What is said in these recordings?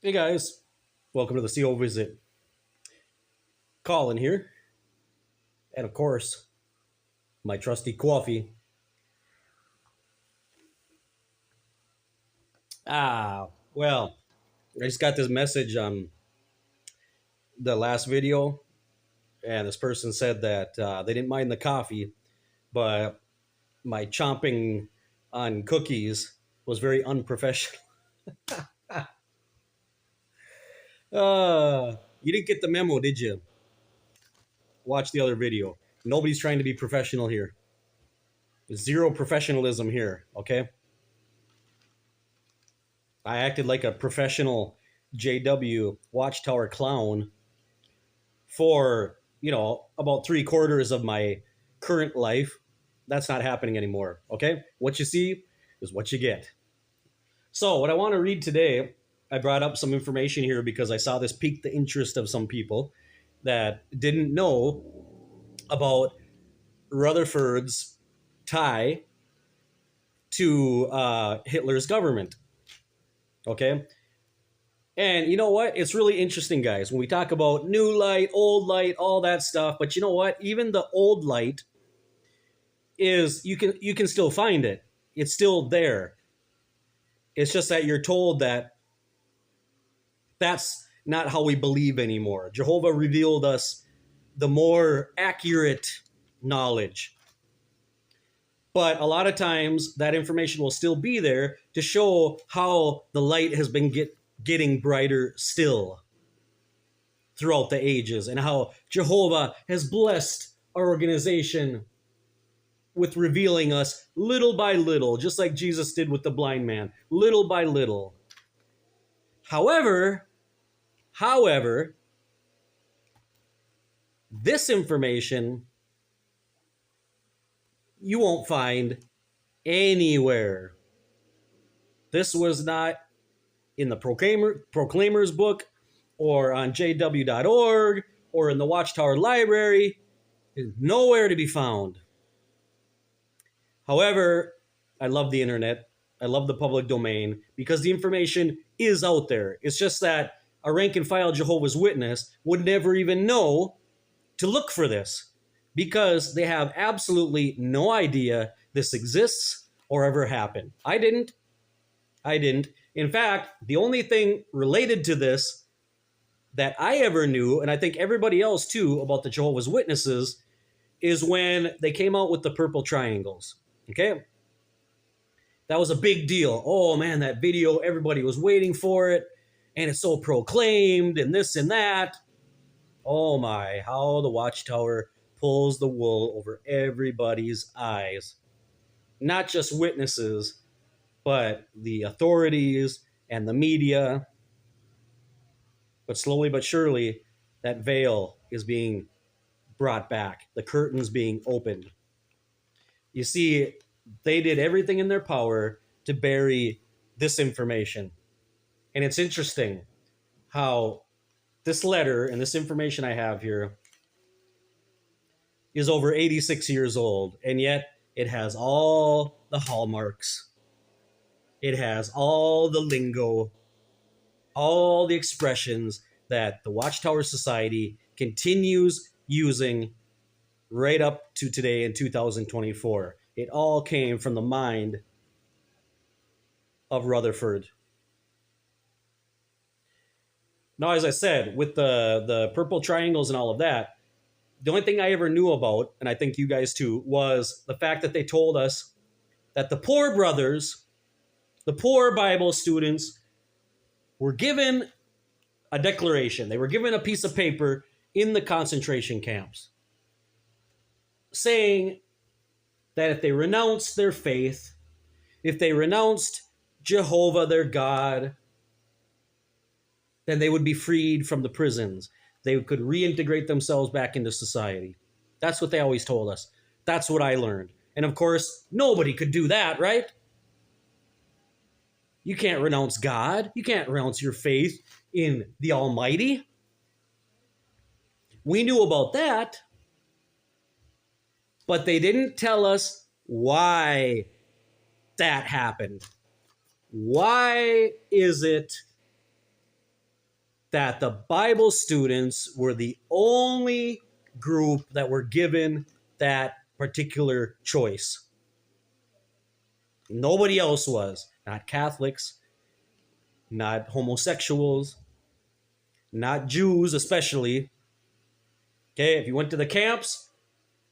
Hey guys, welcome to the CO Visit. Colin here, and of course, my trusty coffee. Well, I just got this message on the last video, and this person said that they didn't mind the coffee, but my chomping on cookies was very unprofessional. You didn't get the memo, did you? Watch the other video. Nobody's trying to be professional here. Zero professionalism here, okay? I acted like a professional JW Watchtower clown for, about 3/4 of my current life. That's not happening anymore. Okay? What you see is what you get. So, what I want to read today, I brought up some information here because I saw this pique the interest of some people that didn't know about Rutherford's tie to Hitler's government. Okay? And you know what? It's really interesting, guys, when we talk about new light, old light, all that stuff. But you know what? Even the old light is you can still find it. It's still there. It's just that you're told that that's not how we believe anymore. Jehovah revealed us the more accurate knowledge. But a lot of times that information will still be there to show how the light has been getting brighter still throughout the ages, and how Jehovah has blessed our organization with revealing us little by little, just like Jesus did with the blind man, little by little. However, this information you won't find anywhere. This was not in the Proclaimer's book, or on jw.org, or in the Watchtower Library. It's nowhere to be found. However, I love the internet. I love the public domain because the information is out there. It's just that a rank and file Jehovah's Witness would never even know to look for this because they have absolutely no idea this exists or ever happened. I didn't. In fact, the only thing related to this that I ever knew, and I think everybody else too, about the Jehovah's Witnesses, is when they came out with the purple triangles. Okay? That was a big deal. Oh man, that video, everybody was waiting for it, and it's so proclaimed, and this and that. Oh my, how the Watchtower pulls the wool over everybody's eyes. Not just witnesses, but the authorities and the media. But slowly but surely, that veil is being brought back. The curtain's being opened. You see, they did everything in their power to bury this information. And it's interesting how this letter and this information I have here is over 86 years old, and yet it has all the hallmarks. It has all the lingo, all the expressions that the Watchtower Society continues using right up to today in 2024. It all came from the mind of Rutherford. Now, as I said, with the purple triangles and all of that, the only thing I ever knew about, and I think you guys too, was the fact that they told us that the poor brothers, the poor Bible students, were given a declaration. They were given a piece of paper in the concentration camps saying that if they renounced their faith, if they renounced Jehovah, their God, then they would be freed from the prisons. They could reintegrate themselves back into society. That's what they always told us. That's what I learned. And of course, nobody could do that, right? You can't renounce God. You can't renounce your faith in the Almighty. We knew about that, but they didn't tell us why that happened. Why is it that the Bible students were the only group that were given that particular choice. Nobody else was. Not Catholics, not homosexuals, not Jews, especially. Okay, if you went to the camps,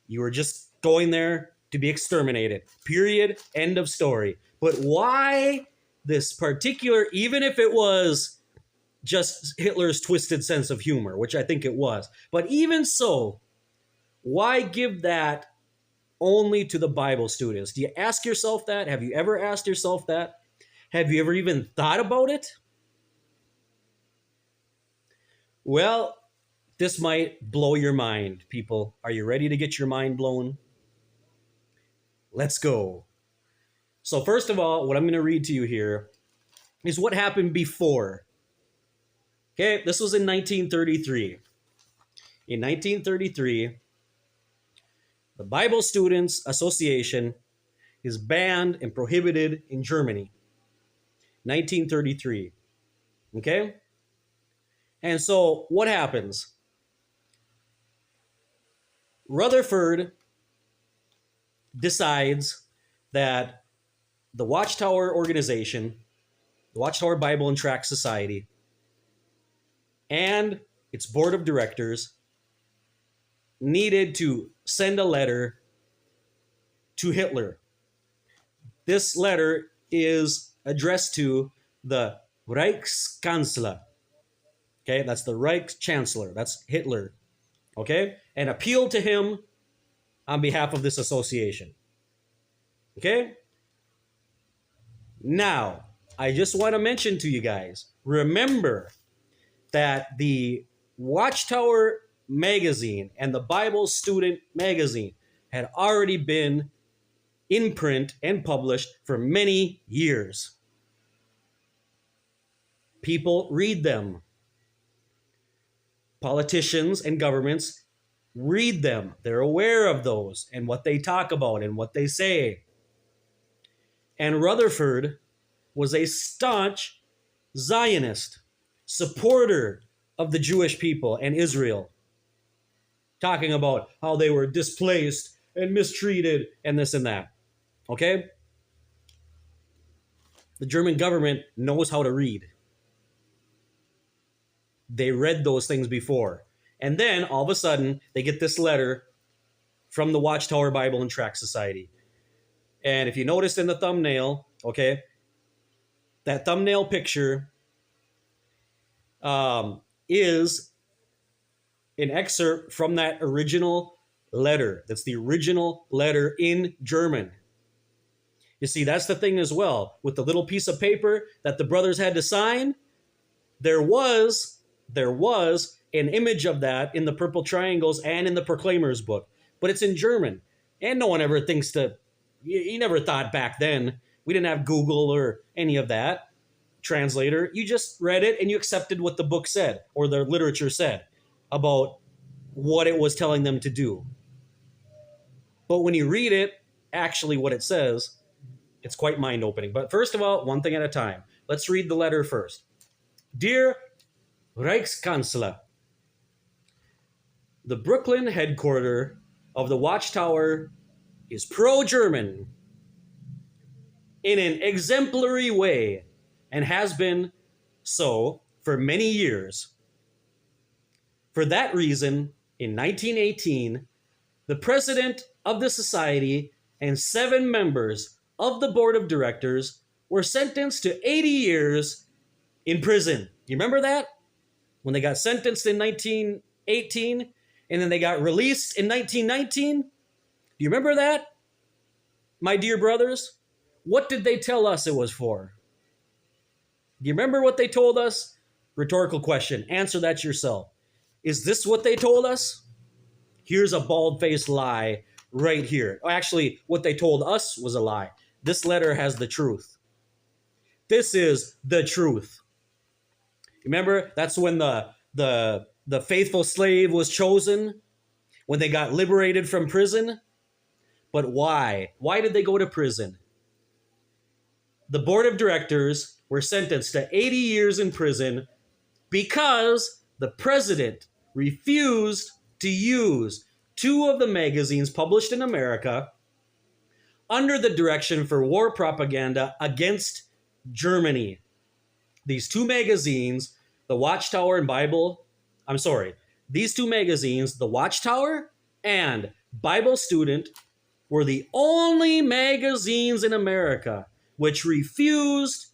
you were just going there to be exterminated. Period. End of story. But why this particular, even if it was just Hitler's twisted sense of humor, which I think it was, but even so, why give that only to the Bible students? Do you ask yourself that? Have you ever asked yourself that? Have you ever even thought about it? Well, this might blow your mind, people. Are you ready to get your mind blown? Let's go. So first of all, what I'm going to read to you here is what happened before. Okay, this was in 1933. In 1933, the Bible Students Association is banned and prohibited in Germany. 1933. Okay? And so what happens? Rutherford decides that the Watchtower organization, the Watchtower Bible and Tract Society, and its board of directors needed to send a letter to Hitler. This letter is addressed to the Reichskanzler. Okay, that's the Reichschancellor. That's Hitler. Okay, and appeal to him on behalf of this association. Okay? Now, I just want to mention to you guys, remember that the Watchtower magazine and the Bible Student magazine had already been in print and published for many years. People read them. Politicians and governments read them. They're aware of those and what they talk about and what they say. And Rutherford was a staunch Zionist, supporter of the Jewish people and Israel, talking about how they were displaced and mistreated and this and that. Okay? The German government knows how to read. They read those things before. And then all of a sudden, they get this letter from the Watchtower Bible and Tract Society. And if you noticed in the thumbnail, okay, that thumbnail picture is an excerpt from that original letter. That's the original letter in German. You see, that's the thing as well. With the little piece of paper that the brothers had to sign, there was an image of that in the Purple Triangles and in the Proclaimer's book. But it's in German. And no one ever thinks to... You never thought back then. We didn't have Google or any of that. Translator. You just read it and you accepted what the book said or the literature said about what it was telling them to do. But when you read it, actually what it says, it's quite mind-opening. But first of all, one thing at a time. Let's read the letter first. Dear Reichskanzler, the Brooklyn headquarters of the Watchtower is pro-German in an exemplary way and has been so for many years. For that reason, in 1918, the president of the society and 7 members of the board of directors were sentenced to 80 years in prison. You remember that? When they got sentenced in 1918 and then they got released in 1919? Do you remember that? My dear brothers, what did they tell us it was for? Do you remember what they told us? Rhetorical question. Answer that yourself. Is this what they told us? Here's a bald-faced lie right here. Actually, what they told us was a lie. This letter has the truth. This is the truth. Remember, that's when the faithful slave was chosen, when they got liberated from prison. But why? Why did they go to prison? The board of directors were sentenced to 80 years in prison because the president refused to use two of the magazines published in America under the direction for war propaganda against Germany. These two magazines, the Watchtower and Bible, these two magazines, the Watchtower and Bible Student, were the only magazines in America which refused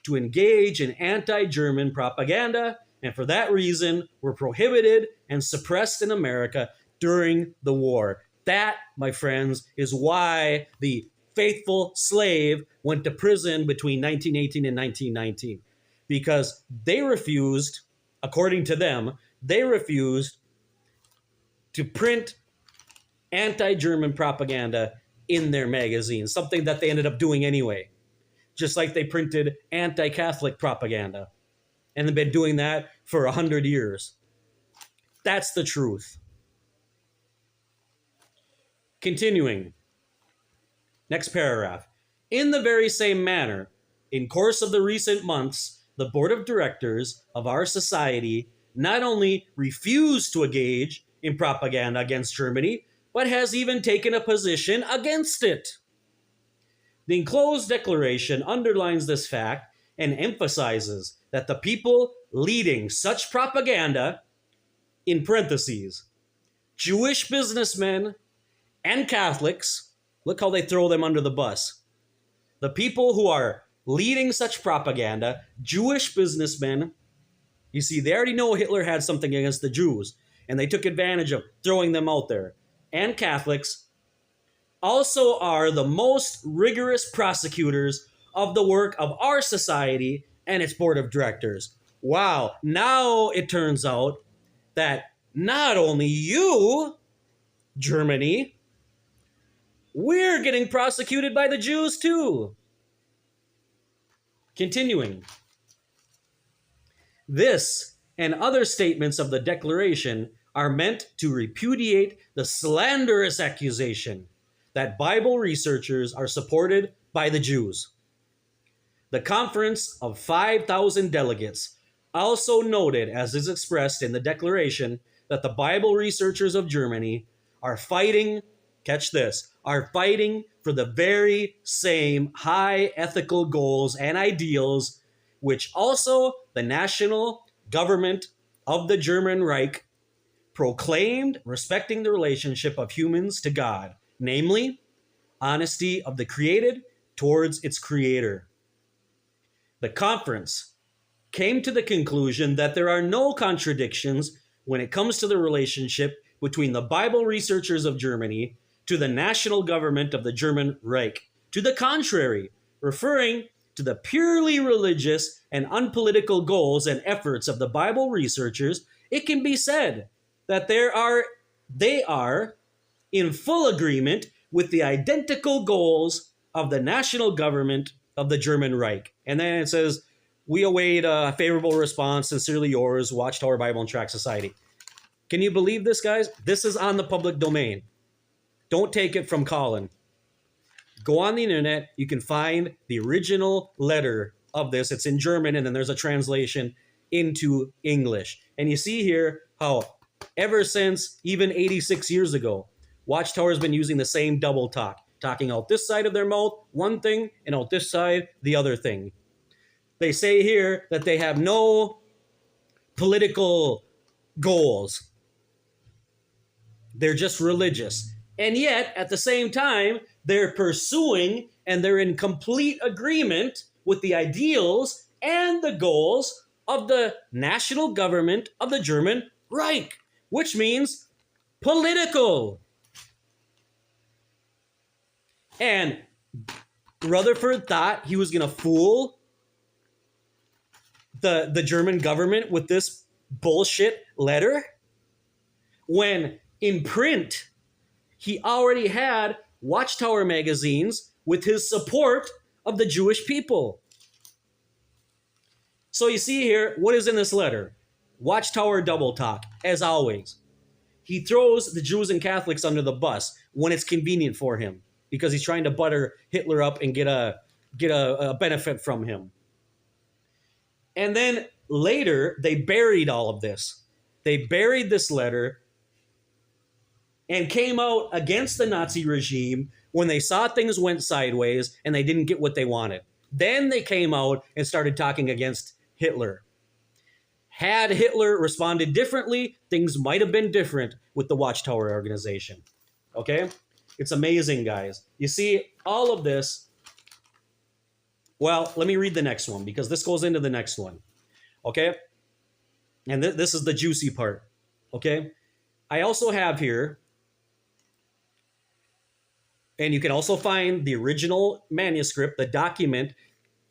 to engage in anti-German propaganda, and for that reason were prohibited and suppressed in America during the war. That, my friends, is why the faithful slave went to prison between 1918 and 1919. Because they refused, according to them, they refused to print anti-German propaganda in their magazines, something that they ended up doing anyway. Just like they printed anti-Catholic propaganda. And they've been doing that for 100 years. That's the truth. Continuing. Next paragraph. In the very same manner, in course of the recent months, the board of directors of our society not only refused to engage in propaganda against Germany, but has even taken a position against it. The enclosed declaration underlines this fact and emphasizes that the people leading such propaganda, in parentheses, Jewish businessmen and Catholics, look how they throw them under the bus. The people who are leading such propaganda, Jewish businessmen, you see, they already know Hitler had something against the Jews, and they took advantage of throwing them out there, and Catholics, also are the most rigorous prosecutors of the work of our society and its board of directors. Wow, now it turns out that not only you, Germany, we're getting prosecuted by the Jews too. Continuing. This and other statements of the declaration are meant to repudiate the slanderous accusation that Bible researchers are supported by the Jews. The conference of 5,000 delegates also noted, as is expressed in the declaration, that the Bible researchers of Germany are fighting, catch this, are fighting for the very same high ethical goals and ideals which also the national government of the German Reich proclaimed respecting the relationship of humans to God, namely, honesty of the created towards its creator. The conference came to the conclusion that there are no contradictions when it comes to the relationship between the Bible researchers of Germany to the national government of the German Reich. To the contrary, referring to the purely religious and unpolitical goals and efforts of the Bible researchers, it can be said that they are in full agreement with the identical goals of the national government of the German Reich. And then it says, we await a favorable response. Sincerely yours, Watchtower Bible and Tract Society. Can you believe this, guys? This is on the public domain. Don't take it from Colin. Go on the internet. You can find the original letter of this. It's in German, and then there's a translation into English. And you see here how ever since even 86 years ago, Watchtower's been using the same double talk, talking out this side of their mouth, one thing, and out this side, the other thing. They say here that they have no political goals. They're just religious. And yet, at the same time, they're pursuing and they're in complete agreement with the ideals and the goals of the national government of the German Reich, which means political. And Rutherford thought he was going to fool the German government with this bullshit letter, when in print, he already had Watchtower magazines with his support of the Jewish people. So you see here, what is in this letter? Watchtower double talk, as always. He throws the Jews and Catholics under the bus when it's convenient for him, because he's trying to butter Hitler up and get a benefit from him. And then later, they buried all of this. They buried this letter and came out against the Nazi regime when they saw things went sideways and they didn't get what they wanted. Then they came out and started talking against Hitler. Had Hitler responded differently, things might have been different with the Watchtower organization. Okay? It's amazing, guys. You see, all of this. Well, let me read the next one because this goes into the next one. Okay? And this is the juicy part. Okay? I also have here, and you can also find the original manuscript, the document,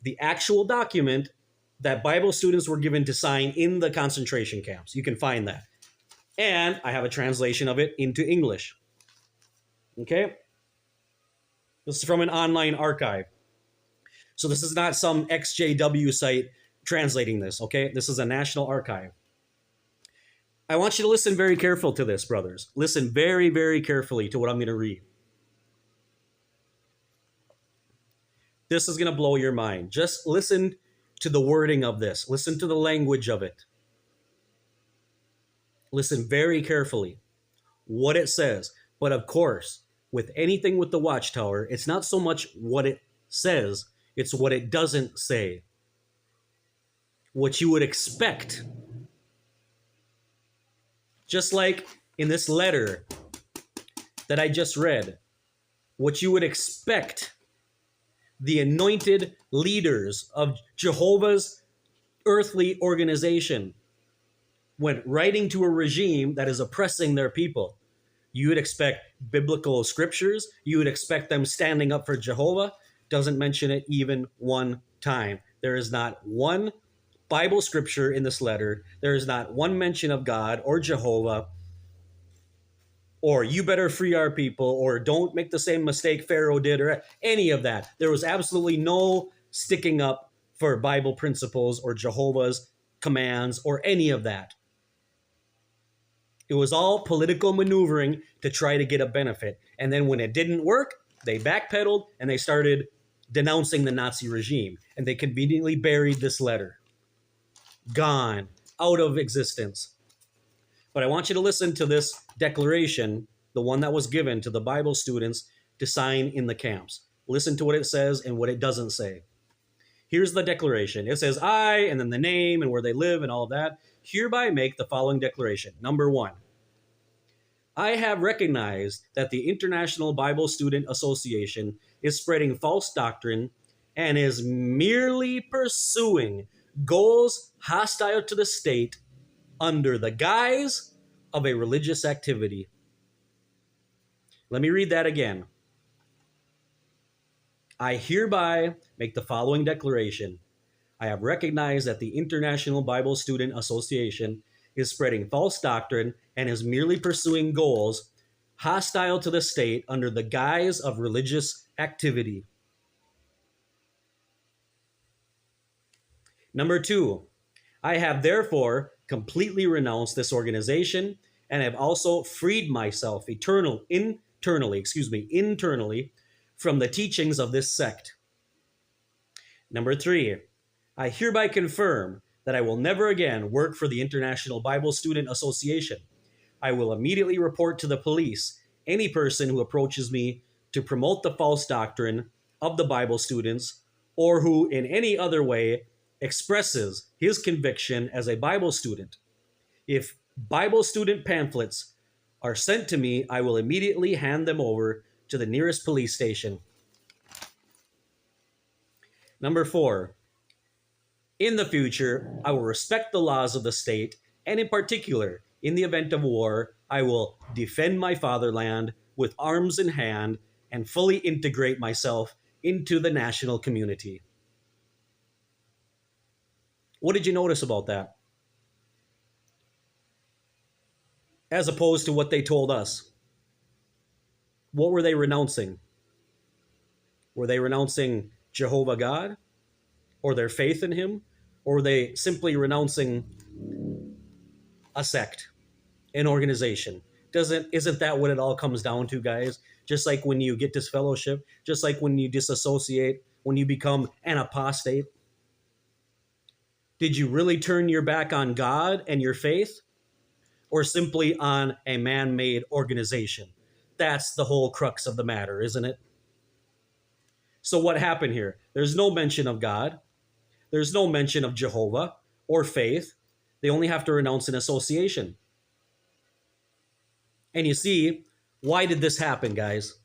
the actual document that Bible students were given to sign in the concentration camps. You can find that. And I have a translation of it into English. Okay? This is from an online archive. So this is not some XJW site translating this, okay? This is a national archive. I want you to listen very carefully to this, brothers. Listen very, very carefully to what I'm going to read. This is going to blow your mind. Just listen to the wording of this. Listen to the language of it. Listen very carefully what it says. But of course, with anything with the Watchtower, it's not so much what it says, it's what it doesn't say. What you would expect. Just like in this letter that I just read, what you would expect the anointed leaders of Jehovah's earthly organization when writing to a regime that is oppressing their people. You would expect biblical scriptures. You would expect them standing up for Jehovah. Doesn't mention it even one time. There is not one Bible scripture in this letter. There is not one mention of God or Jehovah, or you better free our people, or don't make the same mistake Pharaoh did, or any of that. There was absolutely no sticking up for Bible principles or Jehovah's commands or any of that. It was all political maneuvering to try to get a benefit. And then when it didn't work, they backpedaled and they started denouncing the Nazi regime. And they conveniently buried this letter. Gone. Out of existence. But I want you to listen to this declaration, the one that was given to the Bible students to sign in the camps. Listen to what it says and what it doesn't say. Here's the declaration. It says, I, and then the name and where they live and all of that, hereby make the following declaration. Number 1, I have recognized that the International Bible Student Association is spreading false doctrine and is merely pursuing goals hostile to the state under the guise of a religious activity. Let me read that again. I hereby make the following declaration. I have recognized that the International Bible Student Association is spreading false doctrine and is merely pursuing goals hostile to the state under the guise of religious activity. Number 2, I have therefore completely renounced this organization and have also freed myself internally from the teachings of this sect. Number 3, I hereby confirm that I will never again work for the International Bible Student Association. I will immediately report to the police any person who approaches me to promote the false doctrine of the Bible students or who in any other way expresses his conviction as a Bible student. If Bible student pamphlets are sent to me, I will immediately hand them over to the nearest police station. Number 4, in the future, I will respect the laws of the state, and in particular, in the event of war, I will defend my fatherland with arms in hand and fully integrate myself into the national community. What did you notice about that? As opposed to what they told us. What were they renouncing? Were they renouncing Jehovah God? Or their faith in him? Or were they simply renouncing a sect, an organization? Isn't that what it all comes down to, guys? Just like when you get disfellowship, just like when you disassociate, when you become an apostate. Did you really turn your back on God and your faith, or simply on a man made organization? That's the whole crux of the matter, isn't it? So, what happened here? There's no mention of God, there's no mention of Jehovah or faith. They only have to renounce an association. And you see, why did this happen, guys?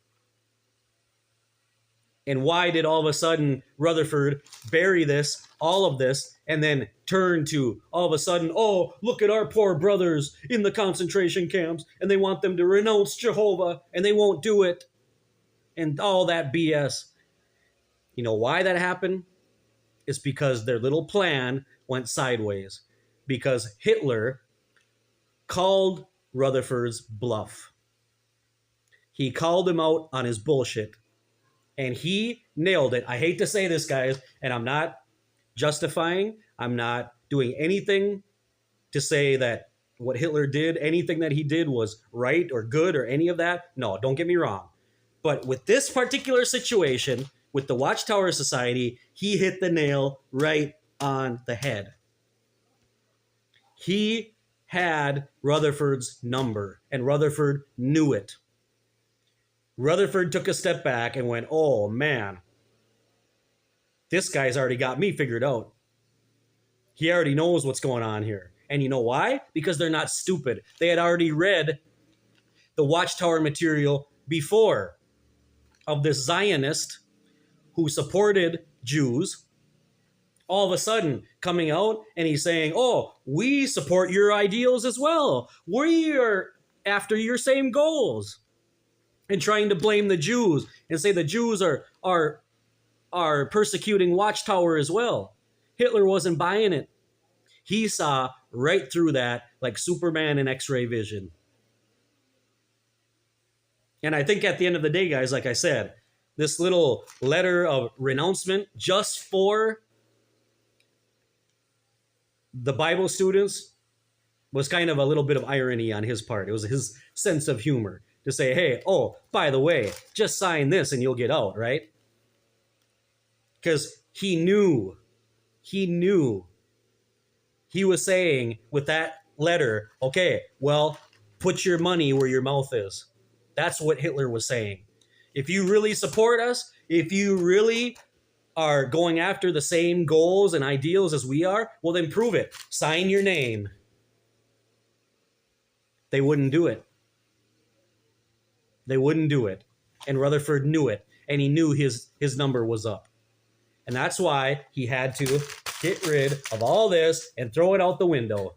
And why did all of a sudden Rutherford bury this, all of this, and then turn to all of a sudden, oh, look at our poor brothers in the concentration camps, and they want them to renounce Jehovah, and they won't do it, and all that BS. You know why that happened? It's because their little plan went sideways. Because Hitler called Rutherford's bluff. He called him out on his bullshit. And he nailed it. I hate to say this, guys, and I'm not justifying, I'm not doing anything to say that what Hitler did, anything that he did was right or good or any of that. No, don't get me wrong. But with this particular situation, with the Watchtower Society, he hit the nail right on the head. He had Rutherford's number, and Rutherford knew it. Rutherford took a step back and went, oh man, this guy's already got me figured out. He already knows what's going on here. And you know why? Because they're not stupid. They had already read the Watchtower material before of this Zionist who supported Jews, all of a sudden coming out and he's saying, oh, we support your ideals as well. We are after your same goals. And trying to blame the Jews and say the Jews are persecuting Watchtower as well. Hitler wasn't buying it. He saw right through that like Superman in X-ray vision. And I think at the end of the day, guys, like I said, this little letter of renouncement just for the Bible students was kind of a little bit of irony on his part. It was his sense of humor to say, hey, oh, by the way, just sign this and you'll get out, right? Because he knew he was saying with that letter, okay, well, put your money where your mouth is. That's what Hitler was saying. If you really support us, if you really are going after the same goals and ideals as we are, well, then prove it. Sign your name. They wouldn't do it. They wouldn't do it. And Rutherford knew it. And he knew his number was up. And that's why he had to get rid of all this and throw it out the window.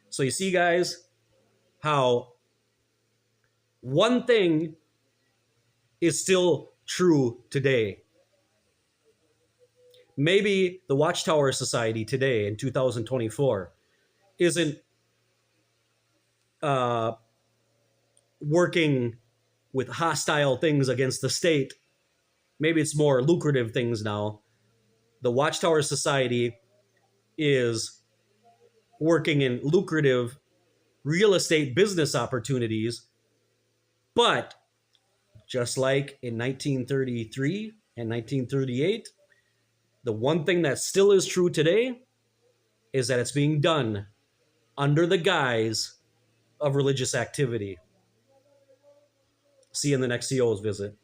So you see, guys, how one thing is still true today. Maybe the Watchtower Society today in 2024 isn't working with hostile things against the state. Maybe it's more lucrative things now. The Watchtower Society is working in lucrative real estate business opportunities. But just like in 1933 and 1938, the one thing that still is true today is that it's being done under the guise of religious activity. See you in the next CO's visit.